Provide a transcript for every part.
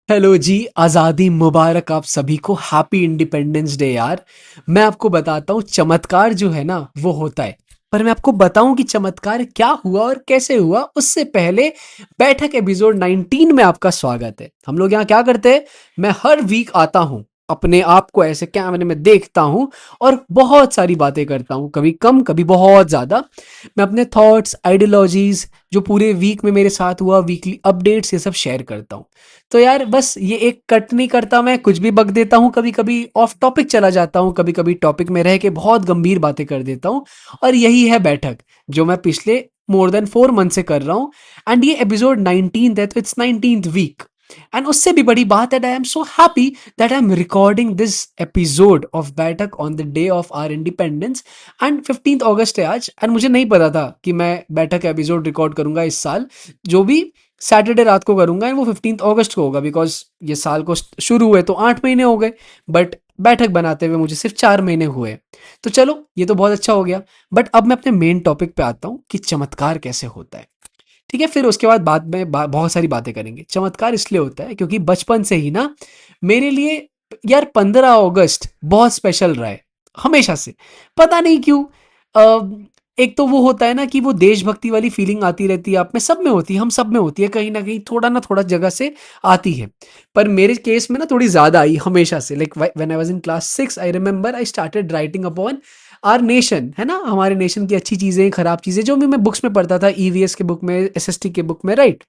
Hello जी, आज़ादी मुबारक आप सभी को। हैप्पी इंडिपेंडेंस डे यार। मैं आपको बताता हूँ, चमत्कार जो है ना वो होता है। पर मैं आपको बताऊं कि चमत्कार क्या हुआ और कैसे हुआ, उससे पहले बैठक एपिसोड 19 में आपका स्वागत है। हम लोग यहाँ क्या करते हैं, मैं हर वीक आता हूँ, अपने आप को ऐसे कैमरे में देखता हूँ और बहुत सारी बातें करता हूँ, कभी कम कभी बहुत ज़्यादा। मैं अपने थॉट्स, आइडियोलॉजीज, जो पूरे वीक में मेरे साथ हुआ, वीकली अपडेट्स, ये सब शेयर करता हूँ। तो यार बस ये एक कट नहीं करता, मैं कुछ भी बक देता हूँ, कभी कभी ऑफ टॉपिक चला जाता हूँ, कभी कभी टॉपिक में रह के बहुत गंभीर बातें कर देता हूँ। और यही है बैठक, जो मैं पिछले मोर देन 4 मंथ से कर रहा हूँ। एंड ये एपिसोड 19th है, तो इट्स 19th वीक। एंड उससे भी बड़ी बात है, I am so happy that I am recording this episode of Baithak on the day of our independence. And 15th अगस्त है आज, एंड मुझे नहीं पता था कि मैं बैठक एपिसोड रिकॉर्ड करूंगा इस साल। जो भी सैटरडे रात को करूंगा, एंड वो 15th अगस्त को होगा, बिकॉज ये साल को शुरू हुए तो 8 महीने हो गए, बट बैठक बनाते हुए मुझे सिर्फ 4 महीने हुए। तो चलो, ये तो बहुत अच्छा हो गया। बट अब मैं अपने मेन टॉपिक पे आता हूँ कि चमत्कार कैसे होता है। ठीक है, फिर उसके बाद में बहुत सारी बातें करेंगे। चमत्कार इसलिए होता है क्योंकि बचपन से ही ना मेरे लिए यार 15 अगस्त बहुत स्पेशल रहा है, हमेशा से। पता नहीं क्यों। एक तो वो होता है ना कि वो देशभक्ति वाली फीलिंग आती रहती है, आप में, सब में होती है, हम सब में होती है, कहीं ना कहीं थोड़ा ना थोड़ा जगह से आती है। पर मेरे केस में ना थोड़ी ज्यादा आई हमेशा से। Like when I was in class 6, I remember I started writing upon our nation, है ना, हमारे नेशन की अच्छी चीजें, खराब चीजें, जो भी मैं बुक्स में पढ़ता था, ईवीएस के बुक में, एसएसटी के बुक में, राइट।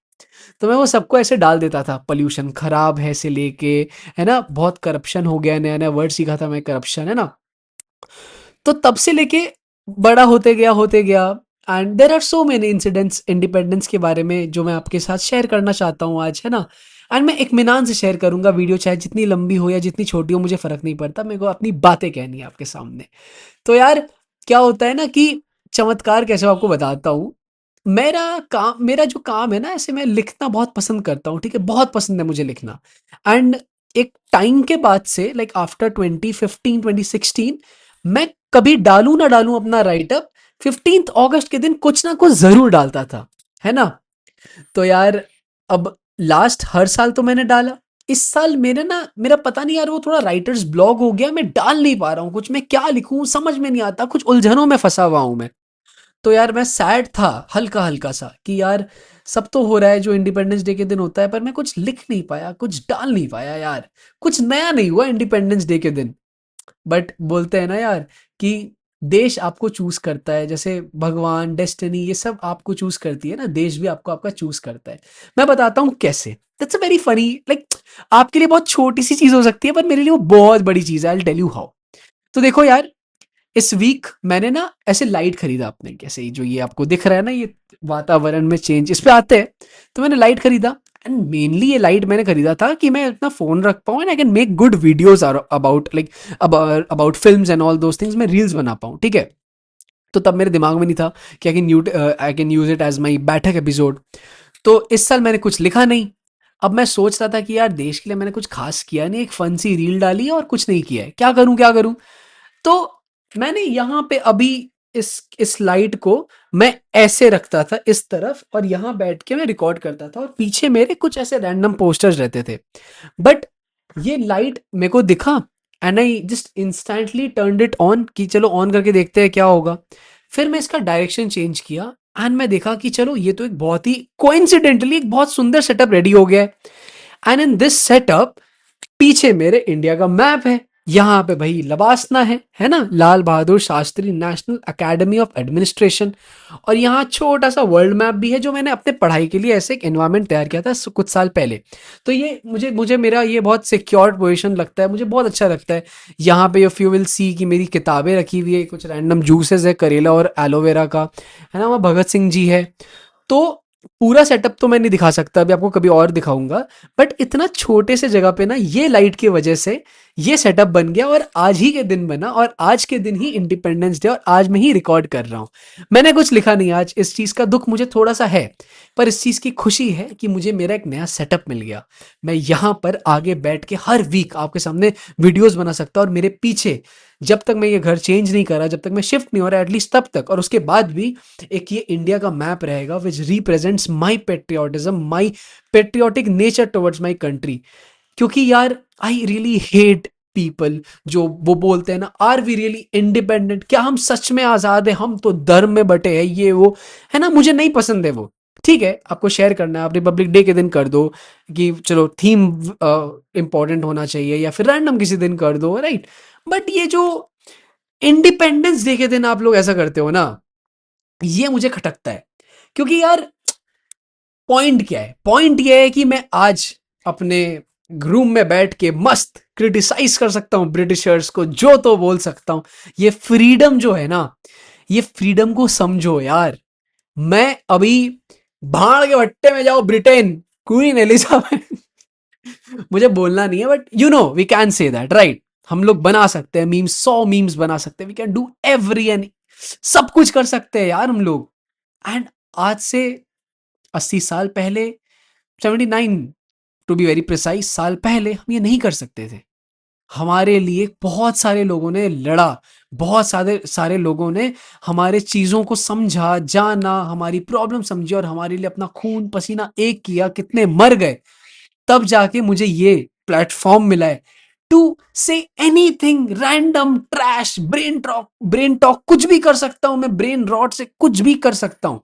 तो मैं वो सबको ऐसे डाल देता था, पोल्यूशन खराब है से लेके, है ना, बहुत करप्शन हो गया, नया नया वर्ड सीखा था मैं, करप्शन, है ना। तो तब से लेके बड़ा होते गया। And there are so many incidents independence के बारे में जो मैं आपके साथ शेयर करना चाहता हूँ आज, है ना। एंड मैं इत्मीनान से शेयर करूंगा, वीडियो चाहे जितनी लंबी हो या जितनी छोटी हो, मुझे फर्क नहीं पड़ता, मेरे को अपनी बातें कहनी है आपके सामने। तो यार क्या होता है ना कि चमत्कार कैसे हो, आपको बताता हूँ। मेरा जो काम है ना, ऐसे मैं लिखना बहुत पसंद करता हूँ, ठीक है, बहुत पसंद है मुझे लिखना। एंड एक टाइम के बाद से, लाइक आफ्टर 2015 2016, मैं कभी डालूं ना डालूं अपना राइटअप, 15th अगस्त के दिन कुछ ना कुछ जरूर डालता था, है ना। तो यार अब लास्ट हर साल तो मैंने डाला। इस साल मेरा पता नहीं यार, वो थोड़ा राइटर्स ब्लॉग हो गया, मैं डाल नहीं पा रहा हूँ कुछ, मैं क्या लिखूं समझ में नहीं आता, कुछ उलझनों में फंसा हुआ हूं मैं। तो यार मैं सैड था, हल्का हल्का सा, कि यार सब तो हो रहा है जो इंडिपेंडेंस डे के दिन होता है, पर मैं कुछ लिख नहीं पाया, कुछ डाल नहीं पाया यार, कुछ नया नहीं हुआ इंडिपेंडेंस डे के दिन। बट बोलते हैं ना यार कि देश आपको चूज करता है, जैसे भगवान, डेस्टिनी, ये सब आपको चूज करती है ना, देश भी आपको आपका चूज करता है। मैं बताता हूँ कैसे। That's a very funny, like आपके लिए बहुत छोटी सी चीज हो सकती है, पर मेरे लिए वो बहुत बड़ी चीज है। I will tell you how. तो देखो यार, इस वीक मैंने ना ऐसे लाइट खरीदा अपने, कैसे जो ये आपको दिख रहा है ना, ये वातावरण में चेंज इस पे आते हैं। तो मैंने लाइट खरीदा, एंड मेनली ये लाइट मैंने खरीदा था कि मैं अपना फोन रख पाऊँ and I can make good videos about, like about films and all those things, मैं रील्स बना पाऊँ, ठीक है। तो तब मेरे दिमाग में नहीं था कि I can use it as my baithak episode. तो इस साल मैंने कुछ लिखा नहीं। अब मैं सोच रहा था कि यार देश के लिए मैंने कुछ खास किया नहीं, एक फन सी रील डाली है और कुछ नहीं किया है, क्या करूं क्या करूं। तो मैंने यहाँ पे अभी इस लाइट को मैं ऐसे रखता था इस तरफ, और यहाँ बैठ के मैं रिकॉर्ड करता था, और पीछे मेरे कुछ ऐसे रैंडम पोस्टर्स रहते थे। बट ये लाइट मेरे को दिखा, and I just instantly turned it on कि चलो ऑन करके देखते हैं क्या होगा। फिर मैं इसका डायरेक्शन चेंज किया, एंड मैं देखा कि चलो ये तो एक बहुत ही कोइंसिडेंटली एक बहुत सुंदर सेटअप रेडी हो गया है। एंड इन दिस सेटअप पीछे मेरे इंडिया का मैप है, यहाँ पे भाई लबासना है ना, Lal Bahadur Shastri national academy of administration. और यहाँ छोटा सा वर्ल्ड मैप भी है, जो मैंने अपने पढ़ाई के लिए ऐसे एक एनवायरनमेंट तैयार किया था कुछ साल पहले। तो ये मुझे मुझे मेरा ये बहुत सिक्योर पोजीशन लगता है, मुझे बहुत अच्छा लगता है। यहाँ पे इफ यू विल सी कि मेरी किताबें रखी हुई है, कुछ रैंडम जूसेस है, करेला और एलोवेरा का, है ना, वहाँ भगत सिंह जी है। तो पूरा सेटअप तो मैं नहीं दिखा सकता, अभी आपको कभी और दिखाऊंगा। बट इतना छोटे से जगह पे ना ये लाइट की वजह से ये सेटअप बन गया, और आज ही के दिन बना, और आज के दिन ही इंडिपेंडेंस डे, और आज मैं ही रिकॉर्ड कर रहा हूँ। मैंने कुछ लिखा नहीं आज, इस चीज का दुख मुझे थोड़ा सा है, पर इस चीज की खुशी है कि मुझे मेरा एक नया सेटअप मिल गया। मैं यहाँ पर आगे बैठ के हर वीक आपके सामने वीडियोस बना सकता हूँ, और मेरे पीछे जब तक मैं ये घर चेंज नहीं करा, जब तक मैं शिफ्ट नहीं हो रहा, एटलीस्ट तब तक, और उसके बाद भी एक ये इंडिया का मैप रहेगा विच represents my patriotism, my patriotic nature towards my country. क्योंकि यार आई रियली हेट पीपल जो वो बोलते हैं ना, आर वी रियली इंडिपेंडेंट, क्या हम सच में आजाद है, हम तो धर्म में बटे हैं, ये वो है ना, मुझे नहीं पसंद है वो। ठीक है, आपको शेयर करना है, आप रिपब्लिक डे के दिन कर दो कि चलो थीम इंपॉर्टेंट होना चाहिए, या फिर रैंडम किसी दिन कर दो, राइट। बट ये जो इंडिपेंडेंस डे के दिन आप लोग ऐसा करते हो ना, ये मुझे खटकता है। क्योंकि यार पॉइंट क्या है, पॉइंट ये है कि मैं आज अपने रूम में बैठ के मस्त क्रिटिसाइज कर सकता हूँ ब्रिटिशर्स को, जो तो बोल सकता हूँ। ये फ्रीडम जो है ना, ये फ्रीडम को समझो यार। मैं अभी भाड़ के भट्टे में जाओ, ब्रिटेन, क्वीन एलिजाबेथ मुझे बोलना नहीं है, but you know we can say that, right. हम लोग बना सकते हैं मीम्स, 100 मीम्स बना सकते हैं, we can do every and सब कुछ कर सकते हैं यार हम लोग। एंड आज से 80 साल पहले, 79 टू बी वेरी प्रिसाइज साल पहले, हम ये नहीं कर सकते थे। हमारे लिए बहुत सारे लोगों ने लड़ा, बहुत सारे सारे लोगों ने हमारे चीज़ों को समझा, जाना, हमारी प्रॉब्लम समझी, और हमारे लिए अपना खून पसीना एक किया, कितने मर गए, तब जाके मुझे ये प्लेटफॉर्म मिला है to say anything random trash, brain talk कुछ भी कर सकता हूं मैं, ब्रेन रॉट से कुछ भी कर सकता हूं।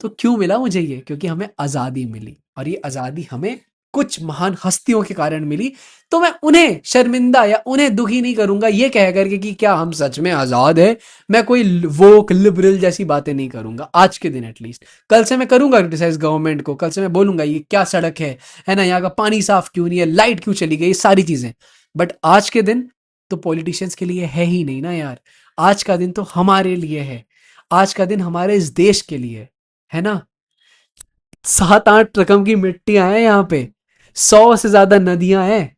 तो क्यों मिला मुझे ये? क्योंकि हमें आजादी मिली, और ये आजादी हमें कुछ महान हस्तियों के कारण मिली। तो मैं उन्हें शर्मिंदा या उन्हें दुखी नहीं करूंगा ये कह करके कि क्या हम सच में आजाद है। मैं कोई वोक लिबरल जैसी बातें नहीं करूंगा आज के दिन, एटलीस्ट। कल से मैं करूंगा क्रिटिसाइज गवर्नमेंट को, कल से मैं बोलूंगा ये क्या सड़क है ना, यहाँ का पानी साफ क्यों नहीं है, लाइट क्यों चली गई, सारी चीजें। बट आज के दिन तो पॉलिटिशियंस के लिए है ही नहीं ना यार। आज का दिन तो हमारे लिए है, आज का दिन हमारे इस देश के लिए है ना। 7-8 रकम की मिट्टियां हैं यहाँ पे, 100 से ज्यादा नदियां हैं,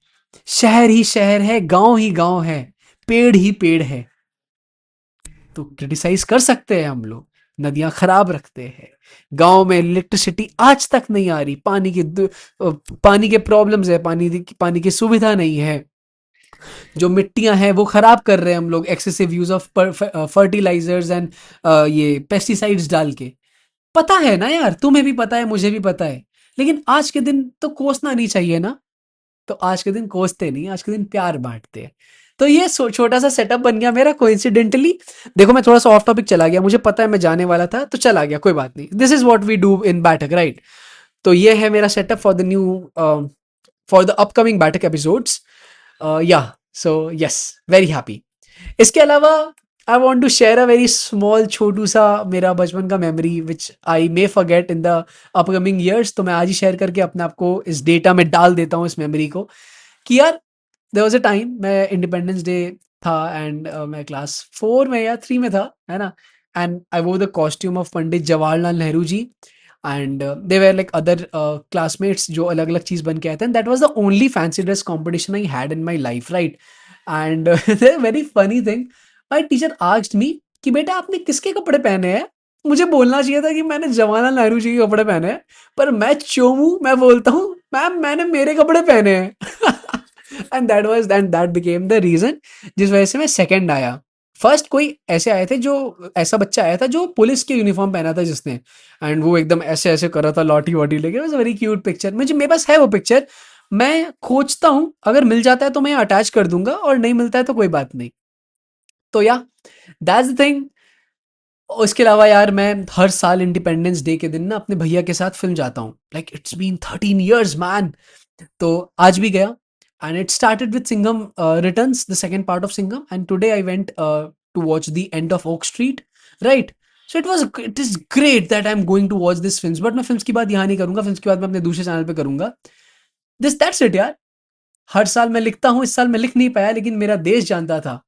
शहर ही शहर है, गांव ही गांव है, पेड़ ही पेड़ है। तो क्रिटिसाइज कर सकते हैं हम लोग, नदियां खराब रखते हैं, गांव में इलेक्ट्रिसिटी आज तक नहीं आ रही, पानी के प्रॉब्लम्स है, पानी की सुविधा नहीं है, जो मिट्टियां हैं वो खराब कर रहे हैं हम लोग, excessive use of fertilizers and ये पेस्टिसाइड्स डाल के। पता है ना यार, तुम्हें भी पता है, मुझे भी पता है। लेकिन आज के दिन तो कोसना नहीं चाहिए ना। तो आज के दिन कोसते नहीं, आज के दिन प्यार बांटते हैं। तो ये छोटा सा सेटअप बन गया मेरा कोइंसिडेंटली। देखो मैं थोड़ा सा ऑफ टॉपिक चला गया, मुझे पता है मैं जाने वाला था तो चला गया, कोई बात नहीं। This is what we do in Baithak, right. तो ये है मेरा setup for the new, for the upcoming Baithak episodes. Yeah so yes, very happy. इसके अलावा I want to share a very small, छोटू सा मेरा बचपन का memory which I may forget in the upcoming years. तो मैं आज ही शेयर करके अपने आप को इस डेटा में डाल देता हूँ, इस मेमोरी को, कि यार देयर वाज अ टाइम, मैं इंडिपेंडेंस डे था एंड मैं क्लास 4 में या 3 में था, है ना। And I wore the costume of Pandit Jawaharlal Nehru ji, and they were like other classmates जो अलग अलग चीज बन के आए थे, and that was the only fancy dress competition I had in my life, right. And very funny thing, my teacher asked me कि बेटा आपने किसके कपड़े पहने हैं। मुझे बोलना चाहिए था कि मैंने जवाहरलाल नेहरू जी के कपड़े पहने हैं, पर मैं चोमू, मैं बोलता हूँ मैम मैंने मेरे कपड़े पहने हैं। And that became the reason जिस वजह से मैं सेकंड आया। फर्स्ट कोई ऐसे आए थे, जो ऐसा बच्चा आया था जो पुलिस के यूनिफॉर्म पहना था जिसने, एंड वो एकदम ऐसे ऐसे कर रहा था लॉटी वॉटी लेके, वाज वेरी क्यूट पिक्चर। मुझे, मेरे पास है वो पिक्चर, मैं खोजता हूँ, अगर मिल जाता है तो मैं अटैच कर दूंगा, और नहीं मिलता है तो कोई बात नहीं। तो या दैट्स द थिंग। उसके अलावा यार मैं हर साल इंडिपेंडेंस डे के दिन ना अपने भैया के साथ फिल्म जाता हूँ, like it's been 13 years man. तो आज भी गया, and it started with Singham returns, the second part of Singham, and today I went to watch the end of oak street, right. So it is great that I am going to watch this films, but मैं films की बात यहाँ नहीं करूंगा, films की बात मैं अपने दूसरे चैनल पे करूंगा। दिस दैट्स इट यार। हर साल मैं लिखता हूँ, इस साल मैं लिख नहीं पाया, लेकिन मेरा देश जानता था,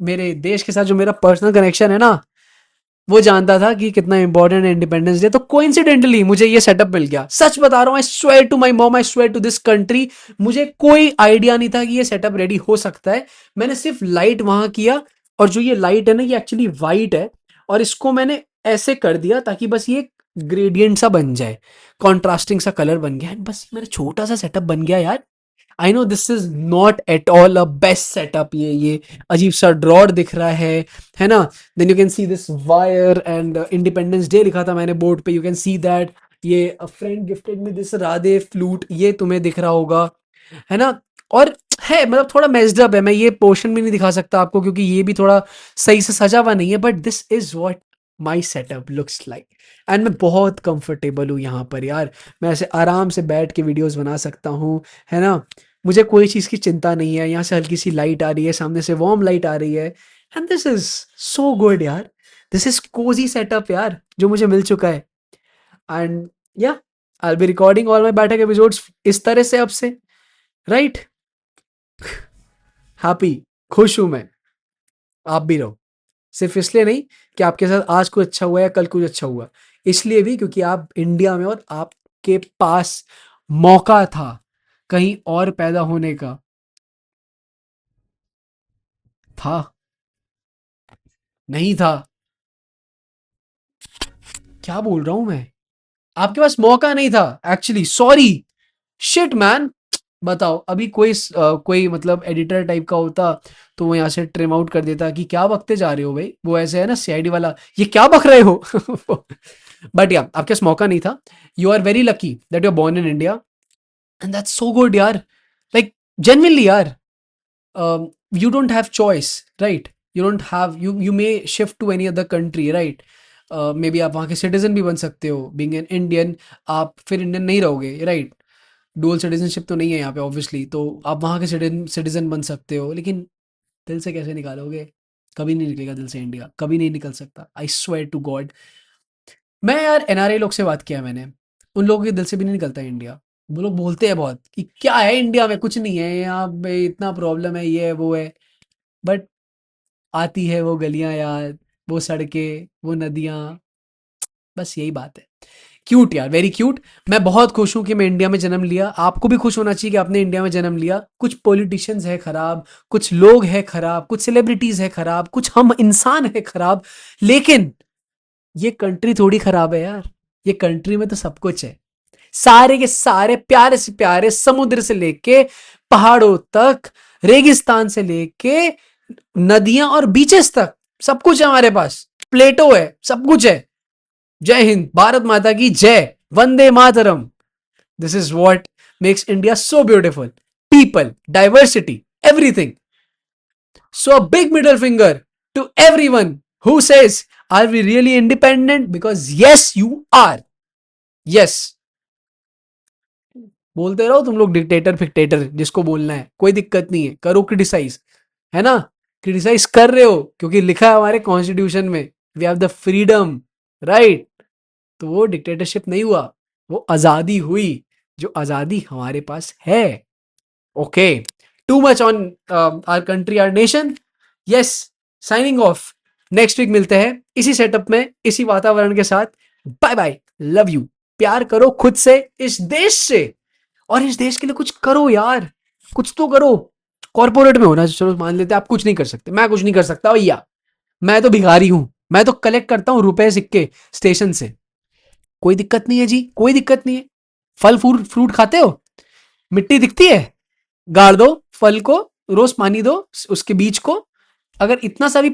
मेरे देश के साथ जो मेरा पर्सनल कनेक्शन है ना, वो जानता था कि कितना इंपॉर्टेंट है इंडिपेंडेंस डे। तो कोइंसिडेंटली मुझे ये सेटअप मिल गया, सच बता रहा हूँ, I swear to my mom, I swear to this country, मुझे कोई आइडिया नहीं था कि ये सेटअप रेडी हो सकता है। मैंने सिर्फ लाइट वहां किया, और जो ये लाइट है ना, ये एक्चुअली वाइट है, और इसको मैंने ऐसे कर दिया ताकि बस ये ग्रेडियंट सा बन जाए, कॉन्ट्रास्टिंग सा कलर बन गया, एंड बस मेरा छोटा सा सेटअप बन गया यार। I know this is not at all a best setup, ये अजीब सा ड्रॉर दिख रहा है ना. Then you can see this wire and independence day लिखा था मैंने बोर्ड पे, यू कैन सी दैट. ये a friend gifted me this Radhe flute, ये तुम्हें दिख रहा होगा, है ना. और है मतलब थोड़ा मेस्ड अप है, मैं ये पोर्शन भी नहीं दिखा सकता आपको क्योंकि ये भी थोड़ा सही से सजा हुआ नहीं है, but this is what my setup looks like. And मैं बहुत कंफर्टेबल हूँ यहाँ पर यार. मैं ऐसे आराम से बैठ के वीडियोस बना सकता हूँ, है ना. मुझे कोई चीज़ की चिंता नहीं है. यहाँ से हल्की सी लाइट आ रही है, सामने से वार्म लाइट आ रही है, and this is so good यार. दिस इज कोजी सेटअप यार जो मुझे मिल चुका है. एंड या आई बी रिकॉर्डिंग ऑल माई बैठक एपिसोड्स इस तरह से अब से, राइट. हैप्पी, खुश हूं मैं. आप भी रहो. सिर्फ इसलिए नहीं कि आपके साथ आज कुछ अच्छा हुआ या कल कुछ अच्छा हुआ, इसलिए भी क्योंकि आप इंडिया में और आपके पास मौका था कहीं और पैदा होने का. था. नहीं था. क्या बोल रहा हूं मैं. आपके पास मौका नहीं था एक्चुअली, सॉरी. Shit man. बताओ अभी कोई मतलब एडिटर टाइप का होता तो वो यहाँ से ट्रिम आउट कर देता कि क्या बकते जा रहे हो भाई, वो ऐसे है ना सीआईडी वाला, ये क्या बक रहे हो. बट या आपके पास मौका नहीं था. You are very lucky that you are born in India and that's so good यार. लाइक जेन्युइनली यार. You don't have choice, right? You may shift to any other country, right? May be आप वहाँ के citizen भी बन सकते हो, being an Indian. आप फिर इंडियन नहीं रहोगे, राइट. डुअल सिटीजनशिप तो नहीं है यहाँ पे ऑब्वियसली, तो आप वहाँ के सिटीजन बन सकते हो, लेकिन दिल से कैसे निकालोगे. कभी नहीं निकलेगा दिल से इंडिया, कभी नहीं निकल सकता, आई स्वेयर टू गॉड. मैं यार एनआरआई लोग से बात किया मैंने, उन लोगों के दिल से भी नहीं निकलता है इंडिया. वो लोग बोलते हैं बहुत कि क्या है इंडिया में, कुछ नहीं है यहाँ पे, इतना प्रॉब्लम है, ये है वो है. बट आती है वो गलियां याद, वो सड़कें, वो नदियां, बस यही बात है. क्यूट यार, वेरी क्यूट. मैं बहुत खुश हूं कि मैं इंडिया में जन्म लिया. आपको भी खुश होना चाहिए कि आपने इंडिया में जन्म लिया. कुछ पॉलिटिशियंस है खराब, कुछ लोग है खराब, कुछ सेलिब्रिटीज है खराब, कुछ हम इंसान है खराब, लेकिन ये कंट्री थोड़ी खराब है यार. ये कंट्री में तो सब कुछ है. सारे के सारे प्यारे से प्यारे, समुद्र से लेके पहाड़ों तक, रेगिस्तान से लेके नदियां और बीचेस तक, सब कुछ है हमारे पास. प्लेटो है, सब कुछ है. जय हिंद, भारत माता की जय, वंदे मातरम. This is what makes India so beautiful. People, diversity, everything. So a big middle finger to everyone who says, are we really independent? Because yes, you are. Yes. बोलते रहो तुम लोग डिक्टेटर फिक्टेटर, जिसको बोलना है कोई दिक्कत नहीं है, करो क्रिटिसाइज, है ना. क्रिटिसाइज कर रहे हो क्योंकि लिखा है हमारे कॉन्स्टिट्यूशन में, we have the freedom, right. तो वो डिक्टेटरशिप नहीं हुआ, वो आजादी हुई, जो आजादी हमारे पास है. Okay, too much on our country, our nation. Yes, signing off. Next week मिलते हैं इसी सेटअप में, इसी वातावरण के साथ. Bye bye, love you. प्यार करो खुद से, इस देश से, और इस देश के लिए कुछ करो यार. कुछ तो करो. कॉर्पोरेट में होना, चलो मान लेते हैं आप कुछ नहीं कर सकते, मैं कुछ नहीं कर सकता भैया, मैं तो भिखारी हूं. मैं तो कलेक्ट करता हूं रुपए सिक्के स्टेशन से. कोई दिक्कत नहीं है जी, कोई दिक्कत नहीं है. फल फ्रूट फ्रूट खाते हो, मिट्टी दिखती है, गाड़ दो फल को, रोज पानी दो उसके बीज को. अगर इतना सा भी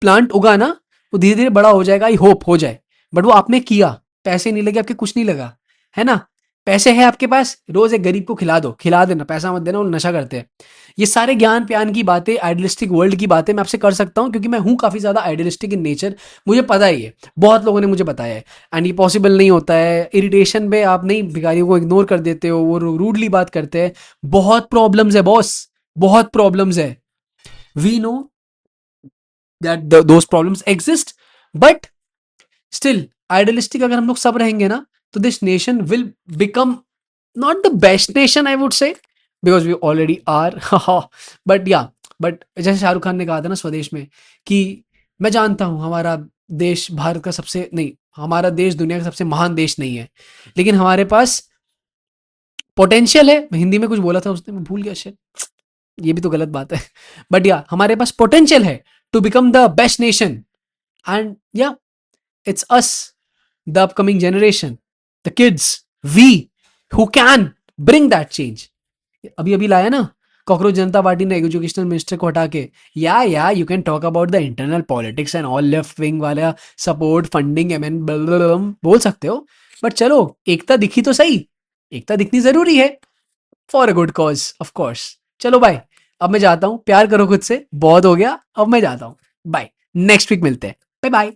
प्लांट उगा ना, वो धीरे धीरे बड़ा हो जाएगा, आई होप हो जाए. बट वो आपने किया, पैसे नहीं लगे आपके, कुछ नहीं लगा, है ना. पैसे है आपके पास, रोज एक गरीब को खिला दो, खिला देना, पैसा मत देना, वो नशा करते हैं. ये सारे ज्ञान प्यान की बातें, आइडियलिस्टिक वर्ल्ड की बातें मैं आपसे कर सकता हूँ क्योंकि मैं हूँ काफी ज्यादा आइडियलिस्टिक इन नेचर. मुझे पता ही है, बहुत लोगों ने मुझे बताया है. एंड ये पॉसिबल नहीं होता है. इरिटेशन में आप नहीं, भिखारियों को इग्नोर कर देते हो, वो रूडली बात करते हैं. बहुत प्रॉब्लम्स है बॉस, बहुत प्रॉब्लम्स है. We know that those problems exist, but still idealistic अगर हम लोग सब रहेंगे ना, तो this nation will become not the best nation I would say, because we already are. but yeah, but जैसे शाहरुख खान ने कहा था ना स्वदेश में, कि मैं जानता हूं हमारा देश भारत का सबसे नहीं, हमारा देश दुनिया का सबसे महान देश नहीं है, लेकिन हमारे पास पोटेंशियल है. हिंदी में कुछ बोला था उसने, मैं भूल गया शायद, ये भी तो गलत बात है. बट या हमारे पास पोटेंशियल है to become the best nation. And yeah it's us, the upcoming generation, the kids, we who can bring that change. अभी अभी लाया ना कॉकरोच जनता पार्टी ने एजुकेशनल मिनिस्टर को हटा के। या you can talk about the internal politics and all left wing वाला सपोर्ट फंडिंग एम एन बोल सकते हो, बट चलो एकता दिखी तो सही। एकता दिखनी जरूरी है for a good cause of course. चलो बाय, अब मैं जाता हूँ, प्यार करो खुद से, बहुत हो गया, अब मैं जाता हूँ, बाय, नेक्स्ट वीक मिलते हैं, बाय बाय।